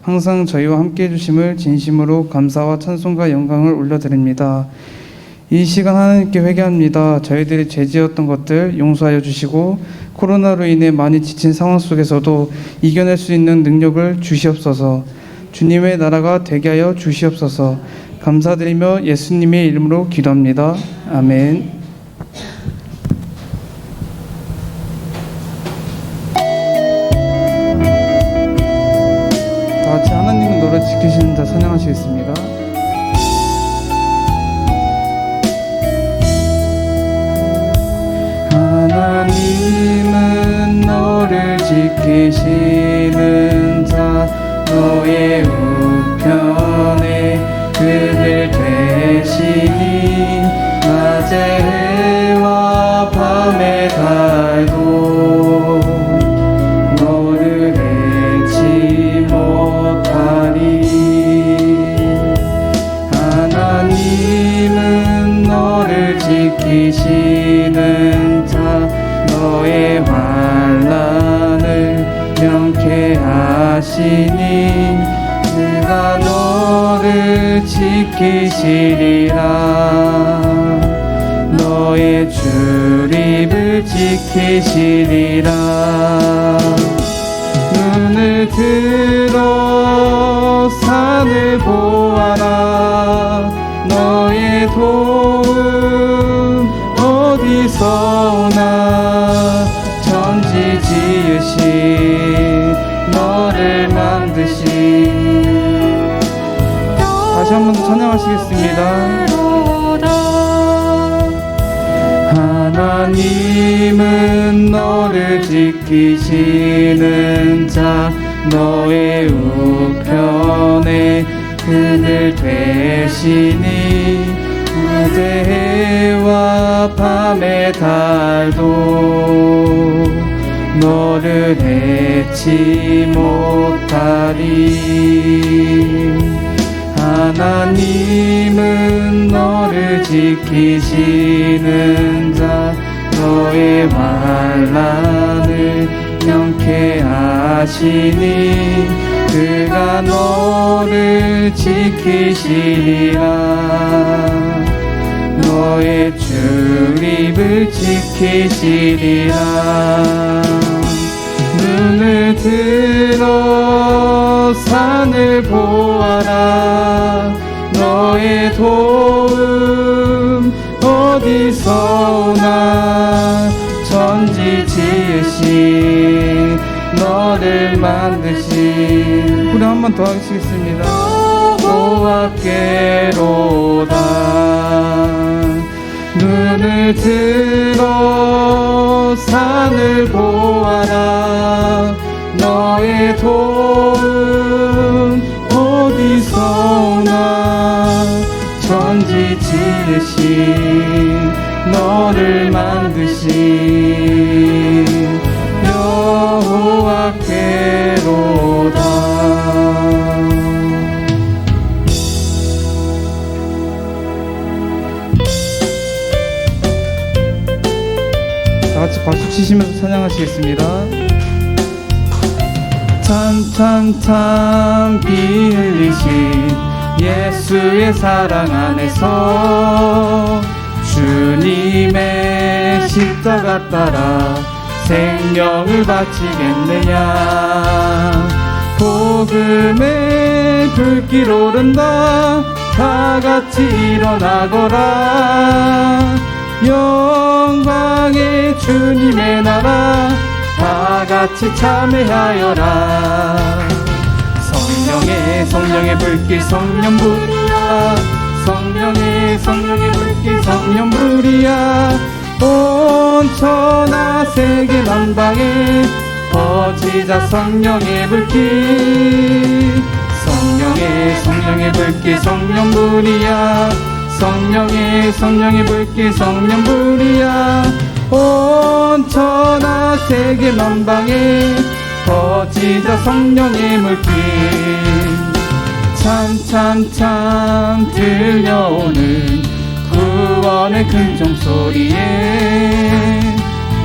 항상 저희와 함께해 주심을 진심으로 감사와 찬송과 영광을 올려드립니다. 이 시간 하나님께 회개합니다. 저희들이 죄지었던 것들 용서하여 주시고 코로나로 인해 많이 지친 상황 속에서도 이겨낼 수 있는 능력을 주시옵소서. 주님의 나라가 되게 하여 주시옵소서. 감사드리며 예수님의 이름으로 기도합니다. 아멘. 다 같이 하나님의 노래 지키시는 자 찬양하시겠습니다. 하나님은 너를 지키시는 자 너의 우편에 그늘 되시니 낮의 해와 밤의 달도 너를 잃지 못하리. 하나님은 너를 지키시는 자 너의 환난을 명쾌하시니 그가 너를 지키시리라. 너의 출입을 지키시리라. 눈을 들어 산을 보아라. 너의 도움 어디서 오나. 천지 지으신 너를 만드신. 다시 한 번 더 찬양하시겠습니다. 하나님은 너를 지키시는 자 너의 우편에 그늘 되시니 낮의 해와 밤의 달도 너를 잃지 못하리. 하나님은 너를 지키시는 자 너의 환난을 명쾌하시니 그가 너를 지키시리라. 너의 출입을 지키시리라. 눈을 들어 산을 보아라. 너의 도움 어디서 오나. 천지 지으신 너를 만드신. 우리 한 번 더 하시겠습니다. 여호와께로다. 눈을 들어 산을 보아라. 너의 도움 어디서 오나. 천지 지으신 너를 만드신 여호와께로다. 같이 박수 치시면서 찬양하시겠습니다. 찬찬찬 피 흘리신 예수의 사랑 안에서 주님의 십자가 따라 생명을 바치겠느냐. 복음의 불길 오른다. 다 같이 일어나거라. 영광의 주님의 나라 다 같이 참회하여라. 성령의 불길 성령불이야. 성령의 불길 성령불이야. 온 천하 세계 만방에 퍼지자 성령의 불길. 성령의 불길 성령불이야. 성령의 불길 성령불이야. 온 천하 세계 만방에 퍼지자 성령의 물길. 찬찬찬 들려오는 구원의 큰종소리에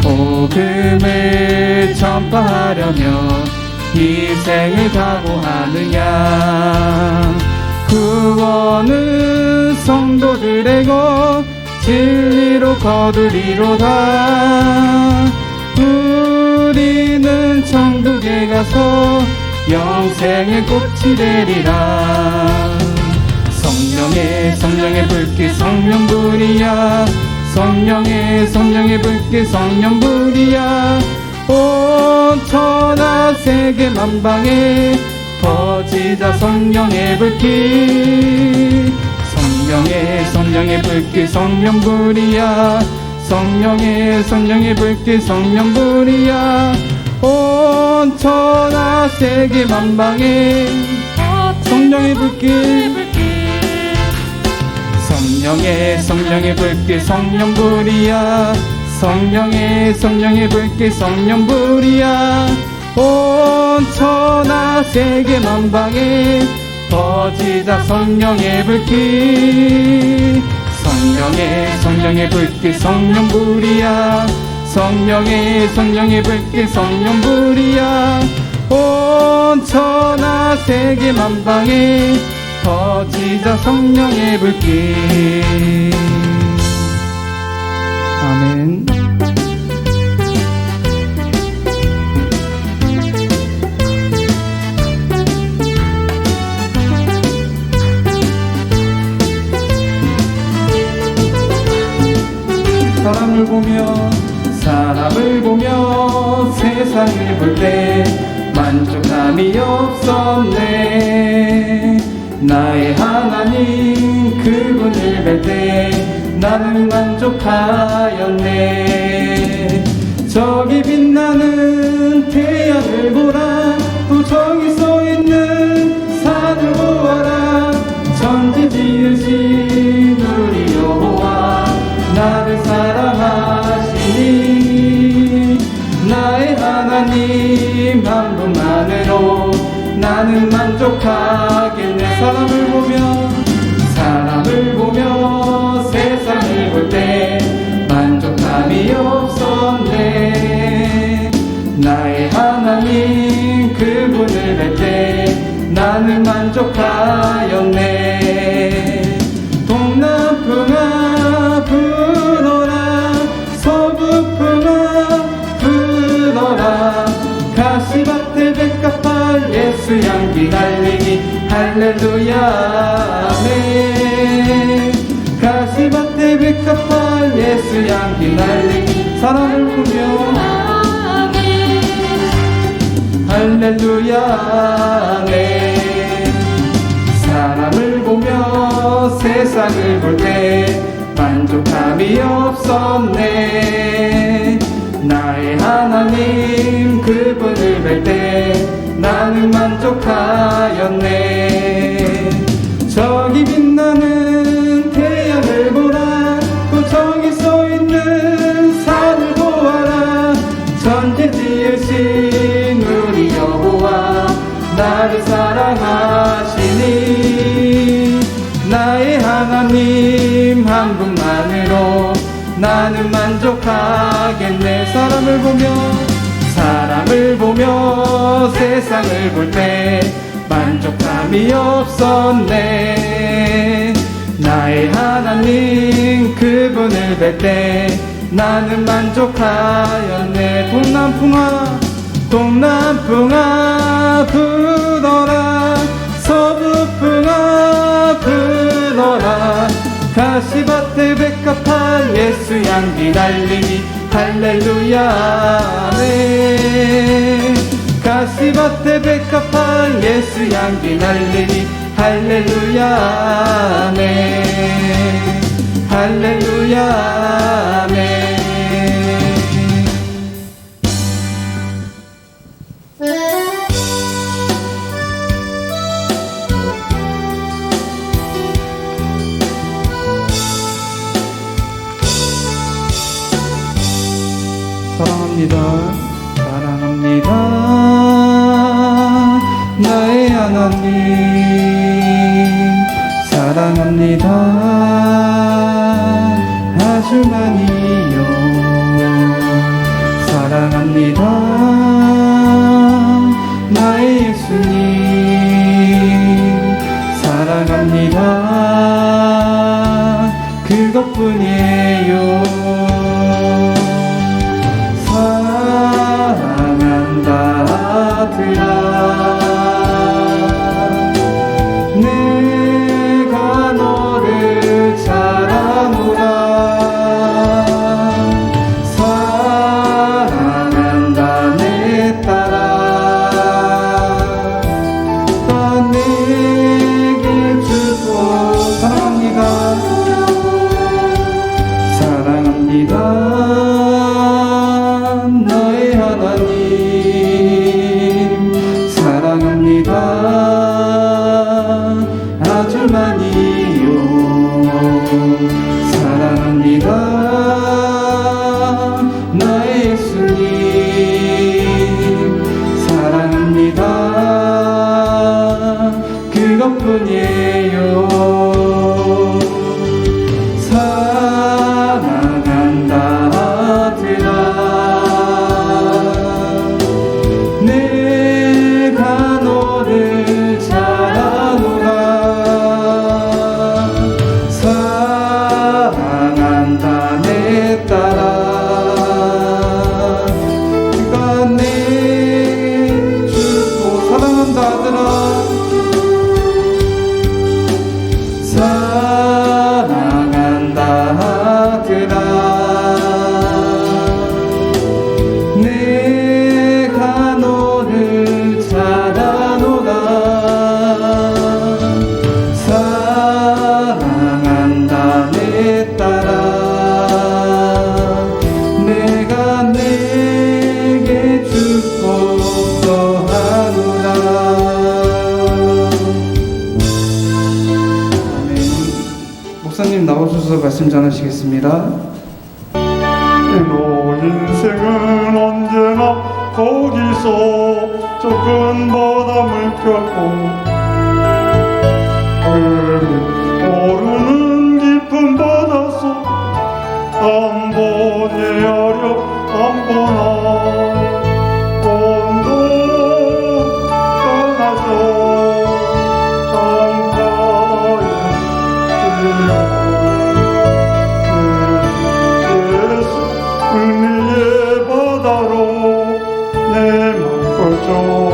복음을 전파하려면 희생을 각오하느냐. 구원은 성도들의 것 진리로 거두리로다. 우리는 천국에 가서 영생의 꽃이 되리라. 성령의 불길 성령불이야. 성령의 불길 성령불이야. 온 천하 세계 만방에 퍼지자 성령의 불길. 성령의 불길 성령불이야. 성령의 불길 성령불이야. 온 천하 세계 만방에 성령의 불길. 성령의 불길 성령불이야. 성령의 불길 성령불이야. 온 천하 세계 만방에 퍼지자 성령의 불길. 성령의 불길 성령불이야. 성령의 불길 성령불이야. 온 천하 세계 만방에 퍼지자 성령의 불길. 아멘. 사람을 보며 세상을 볼 때 만족함이 없었네. 나의 하나님 그분을 뵐 때 나는 만족하였네. 저기 빛나는 태양을 보라. 또 저기 서 있는 산을 보아라. 천지 지으신 우리 여호와 나를 사랑하시니 나의 하나님 한 분만으로 나는 만족하겠네. 사람을 보며 세상을 볼 때 만족함이 없었네. 나의 하나님 그분을 뵐 때 나는 만족하였네. 동남풍아 불어라. 서북풍아 불어라. 가시밭에 백합할 예수 향기 달리기 할렐루야 아멘. 가시밭에 백합할 예수 향기 달리기 사랑을 보며 할렐루야 아멘. 사람을 보며 세상을 볼 때 만족함이 없었네. 나의 하나님 그분을 뵐 때 나는 만족하였네. 저기 빛나는 태양을 보라. 또 저기 서 있는 산을 보아라. 천지 지으신 우리 여호와 나를 사랑하시니 나의 하나님 한 분만으로 나는 만족하겠네. 사람을 보며 세상을 볼 때 만족함이 없었네. 나의 하나님 그분을 뵐 때 나는 만족하였네. 동남풍아 불어라. 서북풍아 불어라. 가시밭에 백합할 예수 향기 달리기 할렐루야 아멘. 가시밭에 백합할 예수 향기 달리기 할렐루야 아멘. 할렐루야 아멘. 사랑합니다 나의 하나님. 사랑합니다 아주 많이요. 사랑합니다 나의 예수님. 사랑합니다 그것뿐이에요. 사랑한다 아들아, 내가 너를 잘 아노라. 사랑한다 내 딸아, 나 내게 주고 사랑합니다. 사랑합니다 나의 하나님, 사랑합니다 아주 많이요. 사랑합니다 나의 예수님, 사랑합니다 그것뿐이에요. 사랑한다 아들아, 내가 너를 잘 아노라. 사랑한다 내 딸아, 네가 내 주고. 사랑한다 아들아, 사랑한다 아들아, 내가 너를 잘 아노라. 사랑한다 내 딸아, 내가 내게 주고 하노라. 목사님 나오셔서 말씀 전하시겠습니다. 너 인생은 언제나 거기서 저 큰 바람을 펴고 오르는 깊은 바다속 한 번에 하려 한 번아 온도 떠나서 창가에 예수 은혜의 바다로 내 맘 걸쳐라.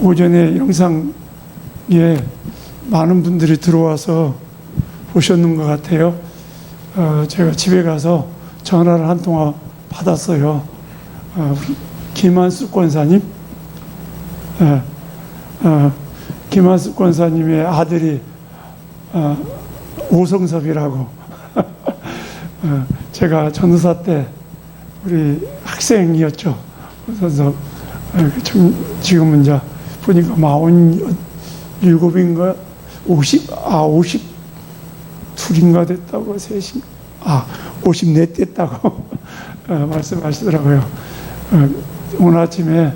오전에 영상에 많은 분들이 들어와서 보셨는 것 같아요. 제가 집에 가서 전화를 한 통화 받았어요. 우리 김한숙 권사님, 김한숙 권사님의 아들이 오성섭이라고 제가 전도사 때 우리 학생이었죠. 그래서 지금은 이제 보니까 47인가 52인가 됐다고, 54 됐다고 말씀하시더라고요. 오늘 아침에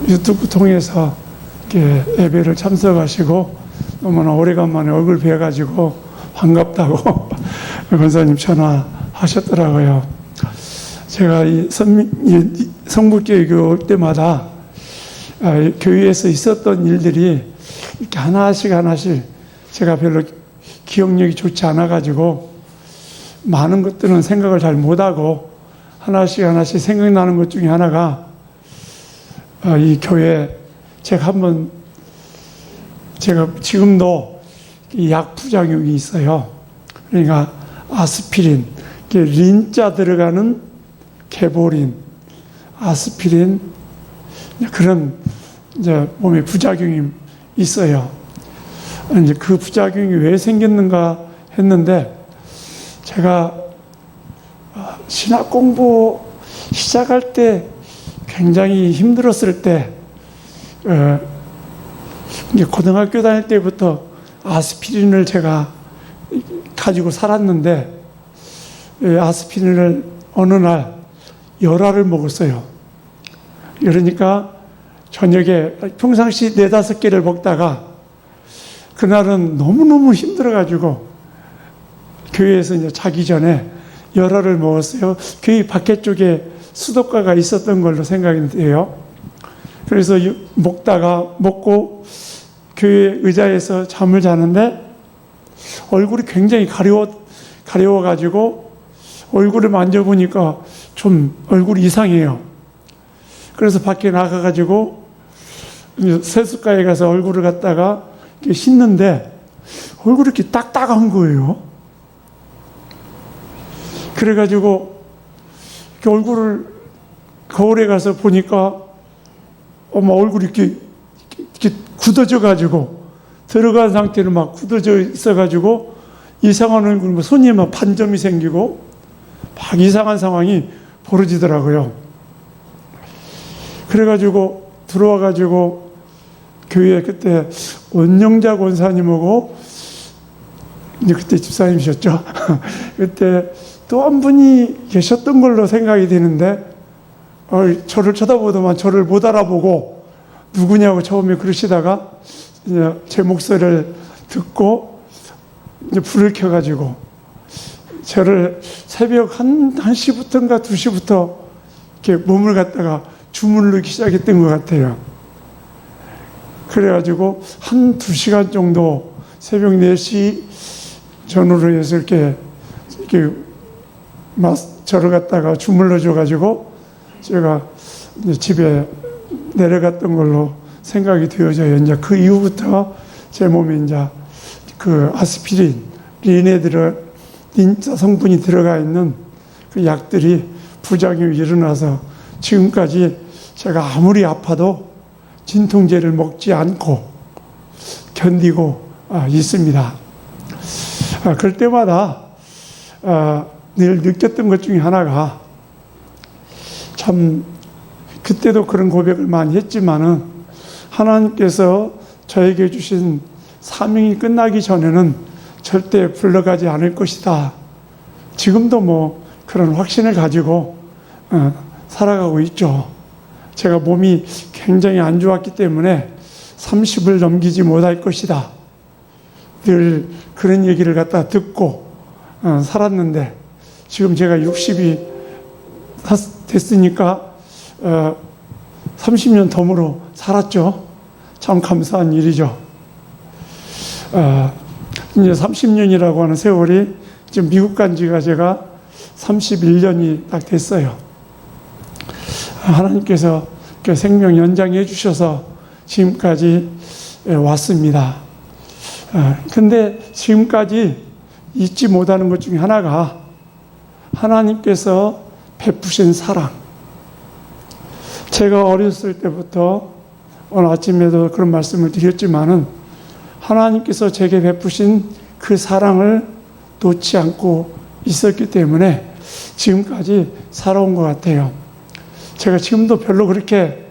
유튜브 통해서 이렇게 예배를 참석하시고 너무나 오래간만에 얼굴 뵈가지고 반갑다고 권사님 전화하셨더라고요. 제가 이 성북교회 올 때마다 교회에서 있었던 일들이 이렇게 하나씩 제가 별로 기억력이 좋지 않아가지고 많은 것들은 생각을 잘 못하고 하나씩 생각나는 것 중에 하나가 이 교회 제가 지금도 이 약 부작용이 있어요. 그러니까 아스피린, 린자 들어가는 개보린, 아스피린, 그런 이제 몸에 부작용이 있어요. 이제 그 부작용이 왜 생겼는가 했는데, 제가 신학 공부 시작할 때 굉장히 힘들었을 때, 이제 고등학교 다닐 때부터 아스피린을 제가 가지고 살았는데, 아스피린을 어느 날 열알을 먹었어요. 그러니까 저녁에 평상시 4-5개를 먹다가 그날은 너무너무 힘들어가지고 교회에서 이제 자기 전에 열알을 먹었어요. 교회 밖에 쪽에 수도가가 있었던 걸로 생각이 돼요. 그래서 먹고 교회 의자에서 잠을 자는데 얼굴이 굉장히 가려워가지고 얼굴을 만져보니까 좀 얼굴이 이상해요. 그래서 밖에 나가가지고 세숫가에 가서 얼굴을 갖다가 이렇게 씻는데 얼굴이 이렇게 딱딱한 거예요. 그래가지고 이렇게 얼굴을 거울에 가서 보니까 엄마 얼굴이 이렇게 굳어져가지고 들어간 상태로 막 굳어져 있어가지고 이상한 얼굴, 뭐 손이 막 반점이 생기고 막 이상한 상황이 벌어지더라고요. 그래가지고 들어와가지고 교회에 그때 원영자 권사님하고 이제 그때 집사님이셨죠. 그때 또 한 분이 계셨던 걸로 생각이 되는데 저를 쳐다보더만 저를 못 알아보고 누구냐고 처음에 그러시다가 이제 제 목소리를 듣고 이제 불을 켜가지고 저를 새벽 1시부터인가 2시부터 이렇게 몸을 갖다가 주물르기 시작했던 것 같아요. 그래가지고 한 2시간 정도 새벽 4시 전후로 해서 이렇게 저를 갖다가 주물러 줘가지고 제가 이제 집에 내려갔던 걸로 생각이 되어져요. 이제 그 이후부터 제 몸에 이제 그 아스피린, 린자 성분이 들어가 있는 그 약들이 부작용이 일어나서 지금까지 제가 아무리 아파도 진통제를 먹지 않고 견디고 있습니다. 그럴 때마다 늘 느꼈던 것 중에 하나가 참 그때도 그런 고백을 많이 했지만은 하나님께서 저에게 주신 사명이 끝나기 전에는 절대 불러가지 않을 것이다. 지금도 뭐 그런 확신을 가지고 살아가고 있죠. 제가 몸이 굉장히 안 좋았기 때문에 30을 넘기지 못할 것이다. 늘 그런 얘기를 갖다 듣고 살았는데 지금 제가 60이 됐으니까 30년 덤으로 살았죠. 참 감사한 일이죠. 이제 30년이라고 하는 세월이 지금 미국 간 지가 제가 31년이 딱 됐어요. 하나님께서 생명 연장해 주셔서 지금까지 왔습니다. 근데 지금까지 잊지 못하는 것 중에 하나가 하나님께서 베푸신 사랑. 제가 어렸을 때부터 오늘 아침에도 그런 말씀을 드렸지만은 하나님께서 제게 베푸신 그 사랑을 놓지 않고 있었기 때문에 지금까지 살아온 것 같아요. 제가 지금도 별로 그렇게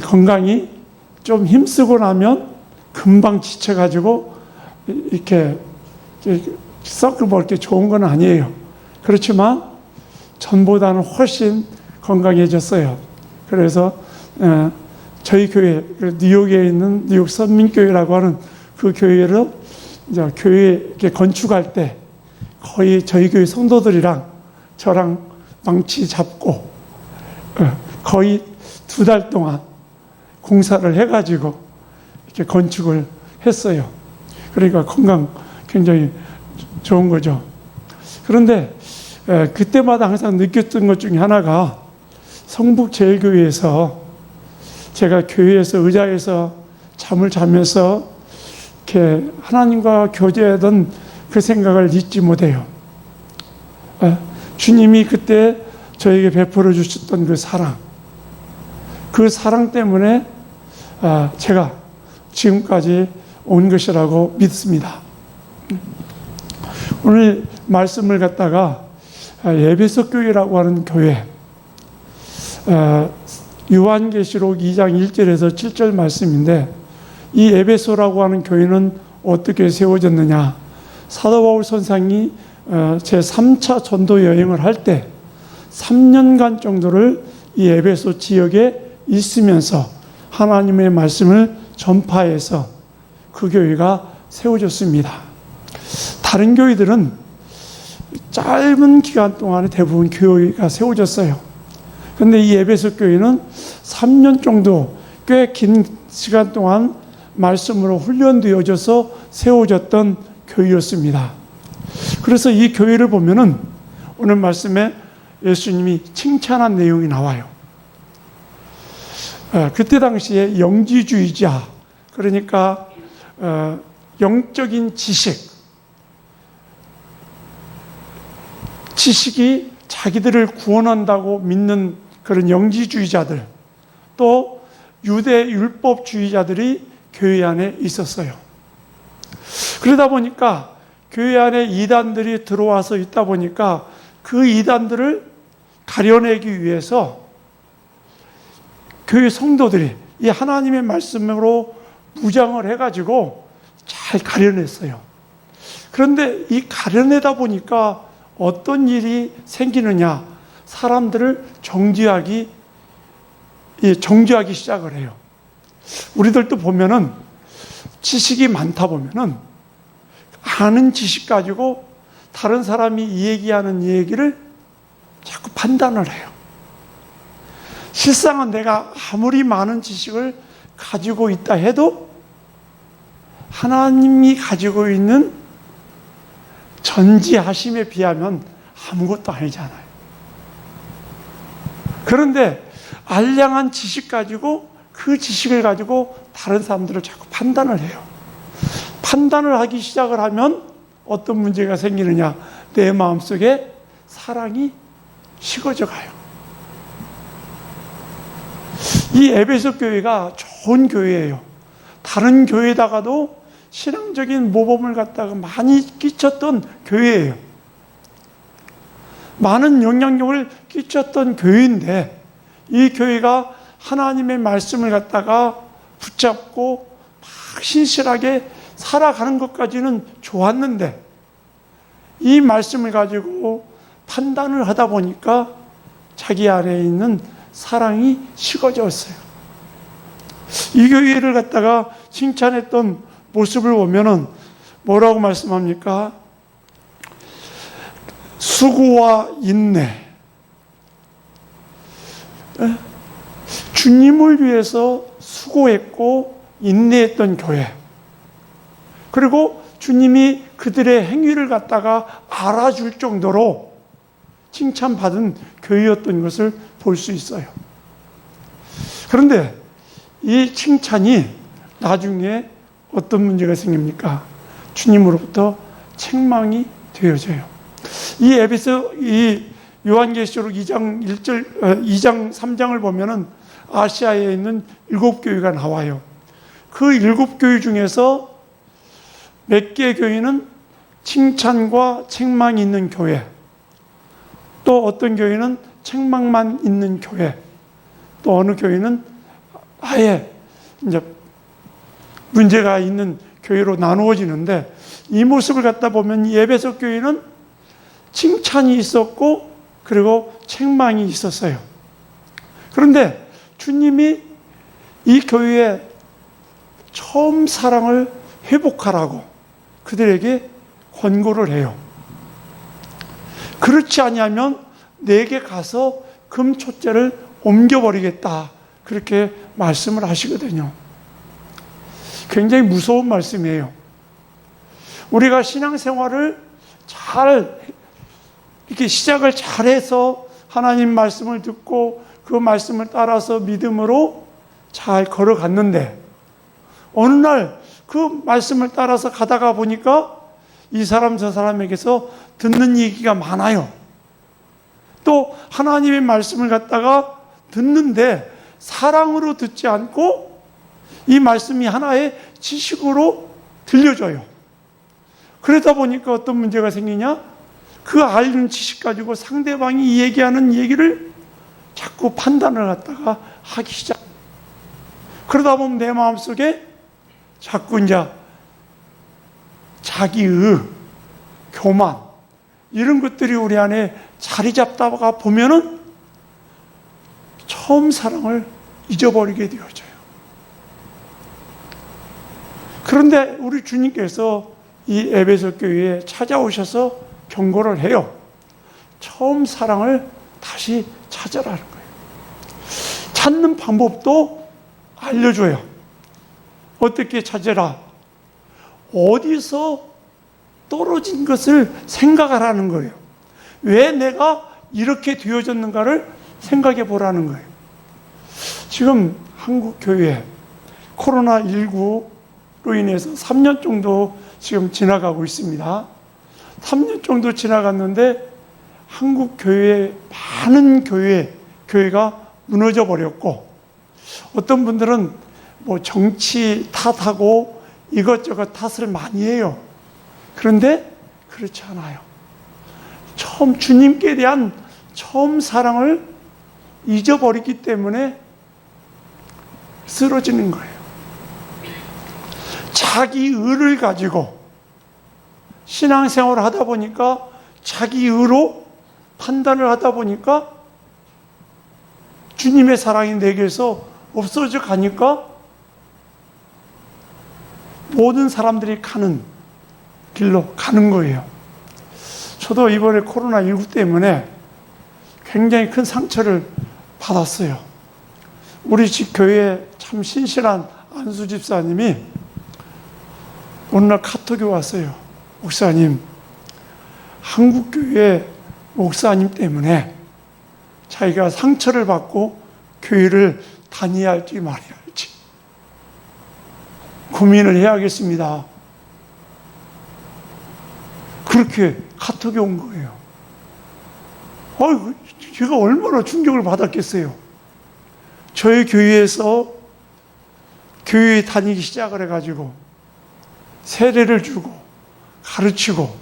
건강이 좀 힘쓰고 나면 금방 지쳐가지고 이렇게 썩을 뭐 이렇게 좋은 건 아니에요. 그렇지만 전보다는 훨씬 건강해졌어요. 그래서 저희 교회, 뉴욕에 있는 뉴욕 선민교회라고 하는 그 교회를 이제 교회에 이렇게 건축할 때 거의 저희 교회 성도들이랑 저랑 망치 잡고 거의 2달 동안 공사를 해가지고 이렇게 건축을 했어요. 그러니까 건강 굉장히 좋은 거죠. 그런데 그때마다 항상 느꼈던 것 중에 하나가 성북제일교회에서 제가 교회에서 의자에서 잠을 자면서 이렇게 하나님과 교제하던 그 생각을 잊지 못해요. 주님이 그때 저에게 베풀어 주셨던 그 사랑 때문에 제가 지금까지 온 것이라고 믿습니다. 오늘 말씀을 갖다가 에베소 교회라고 하는 교회, 요한계시록 2장 1절에서 7절 말씀인데 이 에베소라고 하는 교회는 어떻게 세워졌느냐. 사도 바울 선생이 제3차 전도 여행을 할 때 3년간 정도를 이 에베소 지역에 있으면서 하나님의 말씀을 전파해서 그 교회가 세워졌습니다. 다른 교회들은 짧은 기간 동안에 대부분 교회가 세워졌어요. 그런데 이 에베소 교회는 3년 정도 꽤 긴 시간 동안 말씀으로 훈련되어져서 세워졌던 교회였습니다. 그래서 이 교회를 보면은 오늘 말씀에 예수님이 칭찬한 내용이 나와요. 그때 당시에 영지주의자, 그러니까 영적인 지식이 자기들을 구원한다고 믿는 그런 영지주의자들, 또 유대 율법주의자들이 교회 안에 있었어요. 그러다 보니까 교회 안에 이단들이 들어와서 있다 보니까 그 이단들을 가려내기 위해서 교회 성도들이 이 하나님의 말씀으로 무장을 해가지고 잘 가려냈어요. 그런데 이 가려내다 보니까 어떤 일이 생기느냐, 사람들을 정죄하기 시작을 해요. 우리들도 보면은 지식이 많다 보면은 아는 지식 가지고 다른 사람이 얘기하는 얘기를 자꾸 판단을 해요. 실상은 내가 아무리 많은 지식을 가지고 있다 해도 하나님이 가지고 있는 전지하심에 비하면 아무것도 아니잖아요. 그런데 알량한 지식 가지고 그 지식을 가지고 다른 사람들을 자꾸 판단을 해요. 판단을 하기 시작을 하면 어떤 문제가 생기느냐, 내 마음속에 사랑이 식어져 가요. 이 에베소 교회가 좋은 교회예요. 다른 교회에다가도 신앙적인 모범을 갖다가 많이 끼쳤던 교회예요. 많은 영향력을 끼쳤던 교회인데 이 교회가 하나님의 말씀을 갖다가 붙잡고 막 신실하게 살아가는 것까지는 좋았는데 이 말씀을 가지고 판단을 하다 보니까 자기 안에 있는 사랑이 식어졌어요. 이 교회를 갖다가 칭찬했던 모습을 보면은 뭐라고 말씀합니까? 수고와 인내. 주님을 위해서 수고했고 인내했던 교회. 그리고 주님이 그들의 행위를 갖다가 알아줄 정도로 칭찬받은 교회였던 것을 볼 수 있어요. 그런데 이 칭찬이 나중에 어떤 문제가 생깁니까? 주님으로부터 책망이 되어져요. 이 요한계시록 2장 3장을 보면은 아시아에 있는 7교회가 나와요. 그 7교회 중에서 몇 개의 교회는 칭찬과 책망이 있는 교회, 또 어떤 교회는 책망만 있는 교회, 또 어느 교회는 아예 이제 문제가 있는 교회로 나누어지는데 이 모습을 갖다 보면 이 에베소 교회는 칭찬이 있었고 그리고 책망이 있었어요. 그런데 주님이 이 교회에 처음 사랑을 회복하라고 그들에게 권고를 해요. 그렇지 아니하면 내게 가서 금초대를 옮겨버리겠다. 그렇게 말씀을 하시거든요. 굉장히 무서운 말씀이에요. 우리가 신앙생활을 잘 이렇게 시작을 잘해서 하나님 말씀을 듣고 그 말씀을 따라서 믿음으로 잘 걸어갔는데 어느 날 그 말씀을 따라서 가다가 보니까 이 사람 저 사람에게서 듣는 얘기가 많아요. 또 하나님의 말씀을 갖다가 듣는데 사랑으로 듣지 않고 이 말씀이 하나의 지식으로 들려줘요. 그러다 보니까 어떤 문제가 생기냐? 그 알는 지식 가지고 상대방이 얘기하는 얘기를 자꾸 판단을 갖다가 하기 시작. 그러다 보면 내 마음속에 자꾸 이제 자기의 교만 이런 것들이 우리 안에 자리 잡다가 보면은 처음 사랑을 잊어버리게 되어져요. 그런데 우리 주님께서 이 에베소 교회에 찾아오셔서 경고를 해요. 처음 사랑을 다시 찾아라는 거예요. 찾는 방법도 알려줘요. 어떻게 찾아라? 어디서 떨어진 것을 생각하라는 거예요. 왜 내가 이렇게 되어졌는가를 생각해 보라는 거예요. 지금 한국 교회 코로나19로 인해서 3년 정도 지금 지나가고 있습니다. 3년 정도 지나갔는데 한국 교회 많은 교회가 무너져 버렸고, 어떤 분들은 뭐 정치 탓하고 이것저것 탓을 많이 해요. 그런데 그렇지 않아요. 처음 주님께 대한 처음 사랑을 잊어버리기 때문에 쓰러지는 거예요. 자기 의를 가지고 신앙생활을 하다 보니까, 자기 의로 판단을 하다 보니까 주님의 사랑이 내게서 없어져 가니까 모든 사람들이 가는 길로 가는 거예요. 저도 이번에 코로나19 때문에 굉장히 큰 상처를 받았어요. 우리 집 교회에 참 신실한 안수 집사님이 어느 날 카톡이 왔어요. 목사님, 한국교회 목사님 때문에 자기가 상처를 받고 교회를 다녀야 할지 말아야 할지 고민을 해야겠습니다. 그렇게 카톡이 온 거예요. 제가 얼마나 충격을 받았겠어요. 저희 교회에서 교회에 다니기 시작을 해가지고 세례를 주고 가르치고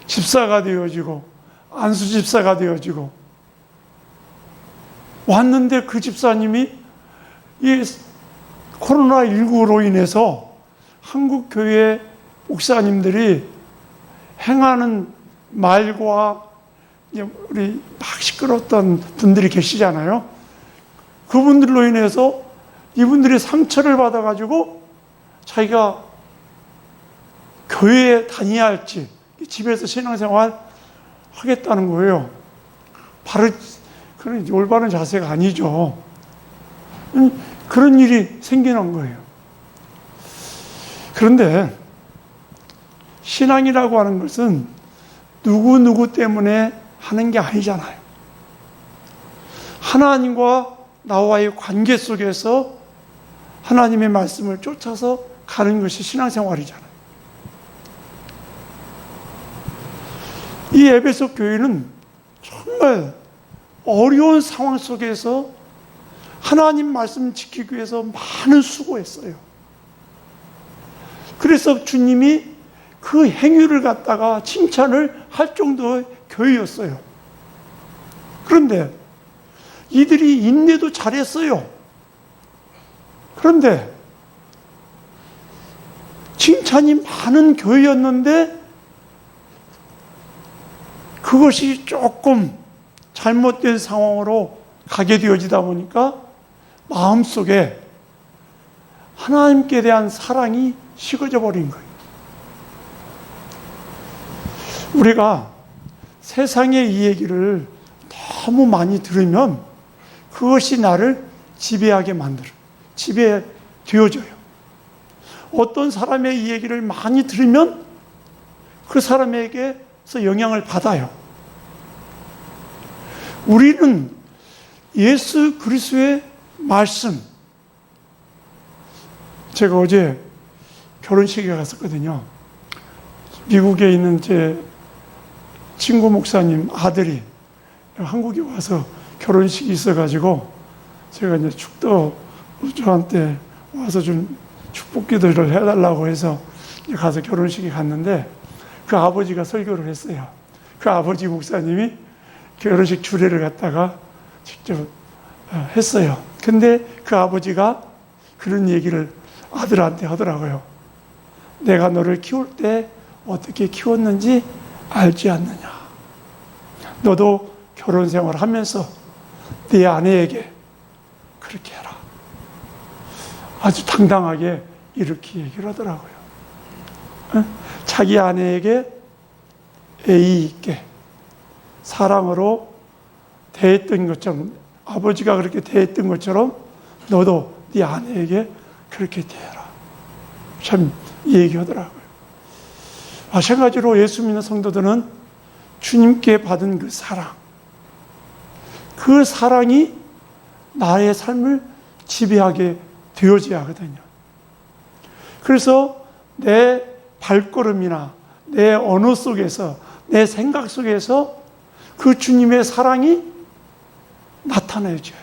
집사가 되어지고 안수 집사가 되어지고 왔는데, 그 집사님이 이 코로나19로 인해서 한국 교회 목사님들이 행하는 말과 우리 막 시끄러웠던 분들이 계시잖아요. 그분들로 인해서 이분들이 상처를 받아가지고 자기가 교회에 다녀야 할지 집에서 신앙생활 하겠다는 거예요. 바로 그런 올바른 자세가 아니죠. 그런 일이 생기는 거예요. 그런데 신앙이라고 하는 것은 누구 때문에 하는 게 아니잖아요. 하나님과 나와의 관계 속에서 하나님의 말씀을 쫓아서 가는 것이 신앙생활이잖아요. 이 에베소 교회는 정말 어려운 상황 속에서 하나님 말씀 지키기 위해서 많은 수고했어요. 그래서 주님이 그 행위를 갖다가 칭찬을 할 정도의 교회였어요. 그런데 이들이 인내도 잘했어요. 그런데 칭찬이 많은 교회였는데 그것이 조금 잘못된 상황으로 가게 되어지다 보니까 마음속에 하나님께 대한 사랑이 식어져 버린 거예요. 우리가 세상의 이 얘기를 너무 많이 들으면 그것이 나를 지배하게 지배되어져요. 어떤 사람의 이 얘기를 많이 들으면 그 사람에게서 영향을 받아요. 우리는 예수 그리스도의 말씀, 제가 어제 결혼식에 갔었거든요. 미국에 있는 제 친구 목사님 아들이 한국에 와서 결혼식이 있어가지고 제가 이제 축도 저한테 와서 좀 축복 기도를 해달라고 해서 가서 결혼식에 갔는데, 그 아버지가 설교를 했어요. 그 아버지 목사님이 결혼식 주례를 갖다가 직접 했어요. 근데 그 아버지가 그런 얘기를 아들한테 하더라고요. 내가 너를 키울 때 어떻게 키웠는지 알지 않느냐. 너도 결혼 생활을 하면서 네 아내에게 그렇게 해라. 아주 당당하게 이렇게 얘기를 하더라고요. 자기 아내에게 애의 있게 사랑으로 대했던 것처럼, 아버지가 그렇게 대했던 것처럼 너도 네 아내에게 그렇게 대해라. 참 얘기하더라고요. 마찬가지로 예수 믿는 성도들은 주님께 받은 그 사랑이 나의 삶을 지배하게 되어져야 하거든요. 그래서 내 발걸음이나 내 언어 속에서, 내 생각 속에서 그 주님의 사랑이 나타나야죠.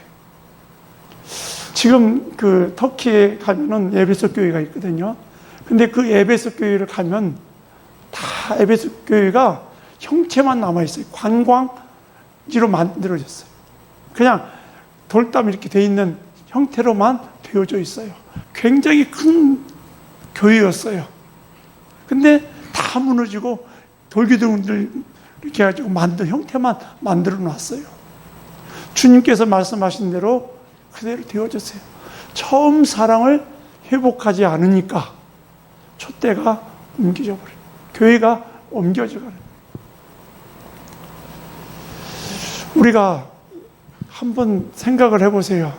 지금 그 터키에 가면은 에베소 교회가 있거든요. 근데 그 에베소 교회를 가면 다 에베소 교회가 형체만 남아있어요. 관광지로 만들어졌어요. 그냥 돌담 이렇게 돼 있는 형태로만 되어져 있어요. 굉장히 큰 교회였어요. 근데 다 무너지고 돌기둥들 이렇게 해가지고 만든 형태만 만들어 놨어요. 주님께서 말씀하신 대로 그대로 되어졌어요. 처음 사랑을 회복하지 않으니까 촛대가 옮겨져 버려요. 교회가 옮겨져 가는. 우리가 한번 생각을 해보세요.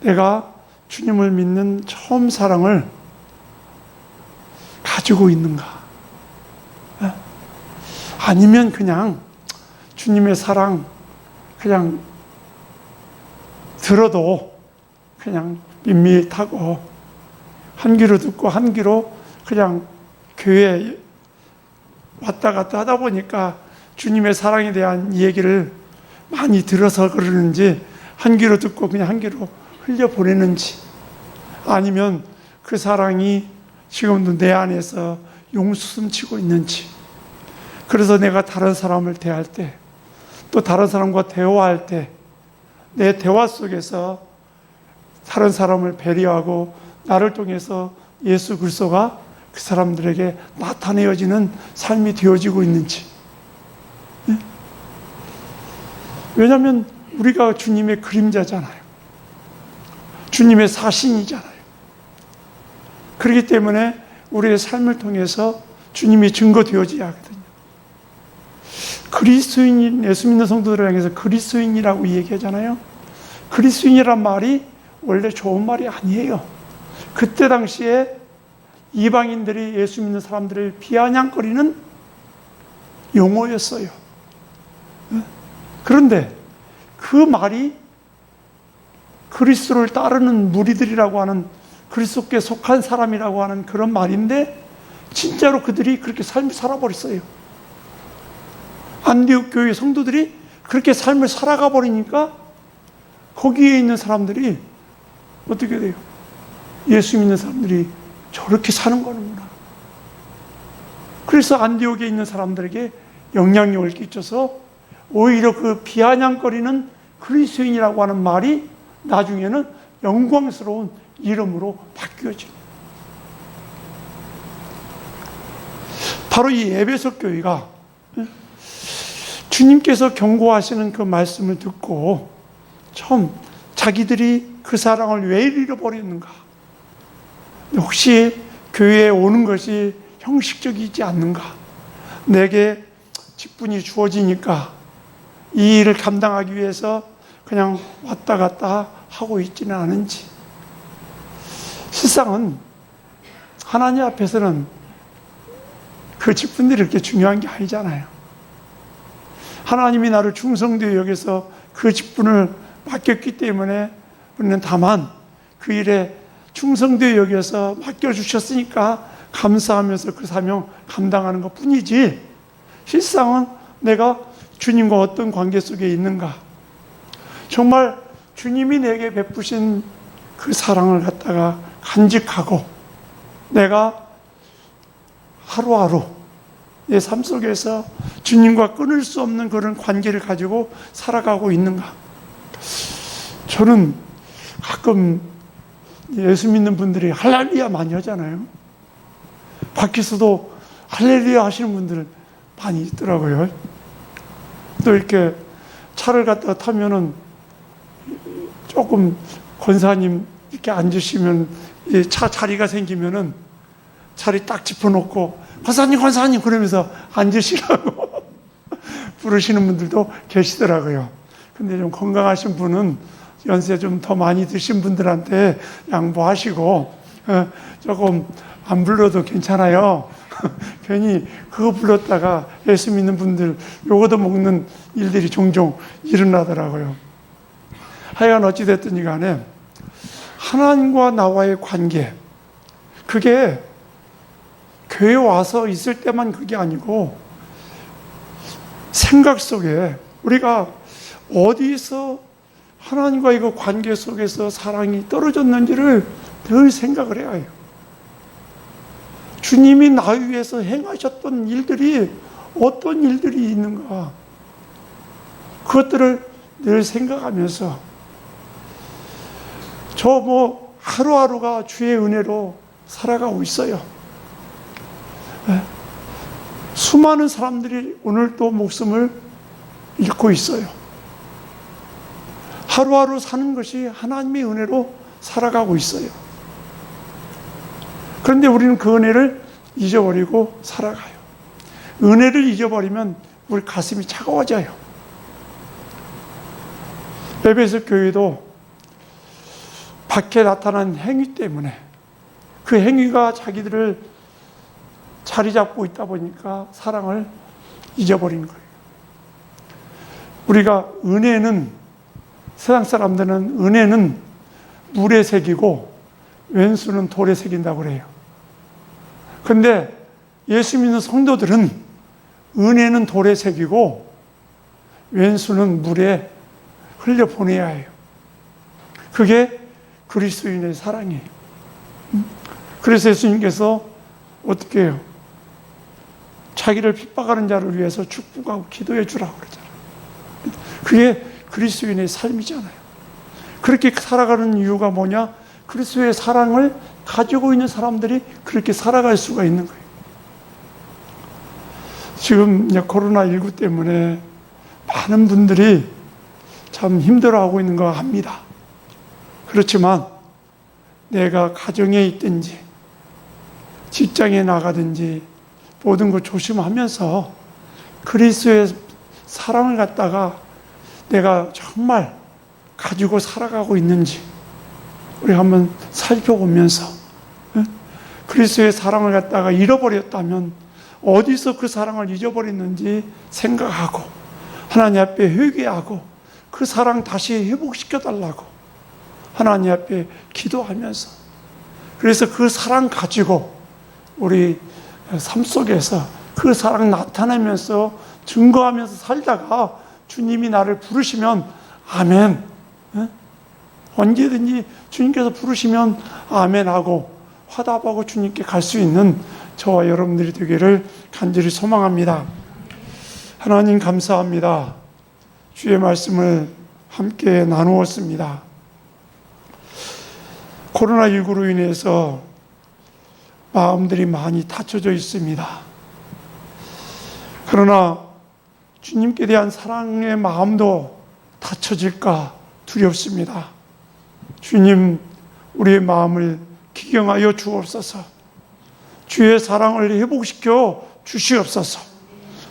내가 주님을 믿는 처음 사랑을 가지고 있는가? 아니면 그냥 주님의 사랑 그냥 들어도 그냥 밋밋하고 한 귀로 듣고 한 귀로 그냥 교회에 왔다 갔다 하다 보니까 주님의 사랑에 대한 얘기를 많이 들어서 그러는지 한 귀로 듣고 그냥 한 귀로 흘려보내는지, 아니면 그 사랑이 지금도 내 안에서 용수숨치고 있는지, 그래서 내가 다른 사람을 대할 때, 또 다른 사람과 대화할 때 내 대화 속에서 다른 사람을 배려하고 나를 통해서 예수 그리스도가 그 사람들에게 나타내어지는 삶이 되어지고 있는지. 왜냐하면 우리가 주님의 그림자잖아요. 주님의 사신이잖아요. 그렇기 때문에 우리의 삶을 통해서 주님이 증거되어져야 하거든요. 그리스도인, 예수 믿는 성도들을 향해서 그리스도인이라고 얘기하잖아요. 그리스도인이란 말이 원래 좋은 말이 아니에요. 그때 당시에 이방인들이 예수 믿는 사람들을 비아냥거리는 용어였어요. 그런데 그 말이 그리스도를 따르는 무리들이라고 하는, 그리스도께 속한 사람이라고 하는 그런 말인데, 진짜로 그들이 그렇게 삶을 살아버렸어요. 안디옥 교회 성도들이 그렇게 삶을 살아가 버리니까 거기에 있는 사람들이 어떻게 돼요? 예수 믿는 사람들이 저렇게 사는 거는구나. 그래서 안디옥에 있는 사람들에게 영향력을 끼쳐서 오히려 그 비아냥거리는 그리스도인이라고 하는 말이 나중에는 영광스러운 이름으로 바뀌어져요. 바로 이 에베소 교회가 주님께서 경고하시는 그 말씀을 듣고 처음 자기들이 그 사랑을 왜 잃어버렸는가? 혹시 교회에 오는 것이 형식적이지 않는가? 내게 직분이 주어지니까 이 일을 감당하기 위해서 그냥 왔다 갔다 하고 있지는 않은지. 실상은 하나님 앞에서는 그 직분들이 그렇게 중요한 게 아니잖아요. 하나님이 나를 충성되어 여기서 그 직분을 맡겼기 때문에 우리는 다만 그 일에 충성되어 여기서 맡겨주셨으니까 감사하면서 그 사명 감당하는 것 뿐이지, 실상은 내가 주님과 어떤 관계 속에 있는가, 정말 주님이 내게 베푸신 그 사랑을 갖다가 간직하고 내가 하루하루 내 삶 속에서 주님과 끊을 수 없는 그런 관계를 가지고 살아가고 있는가. 저는 가끔 예수 믿는 분들이 할렐루야 많이 하잖아요. 밖에서도 할렐루야 하시는 분들 많이 있더라고요. 또 이렇게 차를 갖다 타면은 조금 권사님 이렇게 앉으시면 차 자리가 생기면은 자리 딱 짚어놓고 권사님 그러면서 앉으시라고 부르시는 분들도 계시더라고요. 근데 좀 건강하신 분은 연세 좀 더 많이 드신 분들한테 양보하시고 조금 안 불러도 괜찮아요. 괜히 그거 불렀다가 예수 믿는 분들 요거도 먹는 일들이 종종 일어나더라고요. 하여간 어찌됐든지 간에 하나님과 나와의 관계, 그게 교회 와서 있을 때만 그게 아니고 생각 속에 우리가 어디서 하나님과 이거 관계 속에서 사랑이 떨어졌는지를 늘 생각을 해야 해요. 주님이 나 위해서 행하셨던 일들이 어떤 일들이 있는가, 그것들을 늘 생각하면서 저 하루하루가 주의 은혜로 살아가고 있어요. 수많은 사람들이 오늘도 목숨을 잃고 있어요. 하루하루 사는 것이 하나님의 은혜로 살아가고 있어요. 그런데 우리는 그 은혜를 잊어버리고 살아가요. 은혜를 잊어버리면 우리 가슴이 차가워져요. 에베소 교회도 밖에 나타난 행위 때문에 그 행위가 자기들을 자리 잡고 있다 보니까 사랑을 잊어버린 거예요. 우리가 은혜는, 세상 사람들은 은혜는 물에 새기고 왼수는 돌에 새긴다고 그래요. 그런데 예수 믿는 성도들은 은혜는 돌에 새기고 왼수는 물에 흘려보내야 해요. 그게 그리스도인의 사랑이에요. 그래서 예수님께서 어떻게 해요? 자기를 핍박하는 자를 위해서 축복하고 기도해 주라고 그러잖아요. 그게 그리스도인의 삶이잖아요. 그렇게 살아가는 이유가 뭐냐? 그리스도의 사랑을 가지고 있는 사람들이 그렇게 살아갈 수가 있는 거예요. 지금 이제 코로나19 때문에 많은 분들이 참 힘들어하고 있는 거 압니다. 그렇지만 내가 가정에 있든지 직장에 나가든지 모든 걸 조심하면서 그리스도의 사랑을 갖다가 내가 정말 가지고 살아가고 있는지 우리 한번 살펴보면서 그리스도의 사랑을 갖다가 잃어버렸다면 어디서 그 사랑을 잊어버렸는지 생각하고 하나님 앞에 회개하고 그 사랑 다시 회복시켜 달라고 하나님 앞에 기도하면서, 그래서 그 사랑 가지고 우리 삶 속에서 그 사랑 나타내면서 증거하면서 살다가 주님이 나를 부르시면 아멘, 언제든지 주님께서 부르시면 아멘하고 화답하고 주님께 갈 수 있는 저와 여러분들이 되기를 간절히 소망합니다. 하나님 감사합니다. 주의 말씀을 함께 나누었습니다. 코로나19로 인해서 마음들이 많이 다쳐져 있습니다. 그러나 주님께 대한 사랑의 마음도 다쳐질까 두렵습니다. 주님, 우리의 마음을 기경하여 주옵소서. 주의 사랑을 회복시켜 주시옵소서.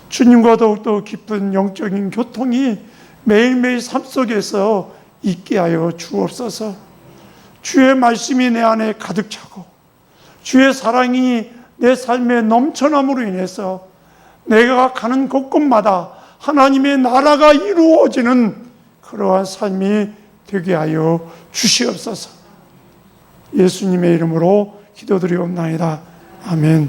주님과 더욱더 깊은 영적인 교통이 매일매일 삶 속에서 있게 하여 주옵소서. 주의 말씀이 내 안에 가득 차고 주의 사랑이 내 삶에 넘쳐남으로 인해서 내가 가는 곳곳마다 하나님의 나라가 이루어지는 그러한 삶이 되게 하여 주시옵소서. 예수님의 이름으로 기도드리옵나이다. 아멘.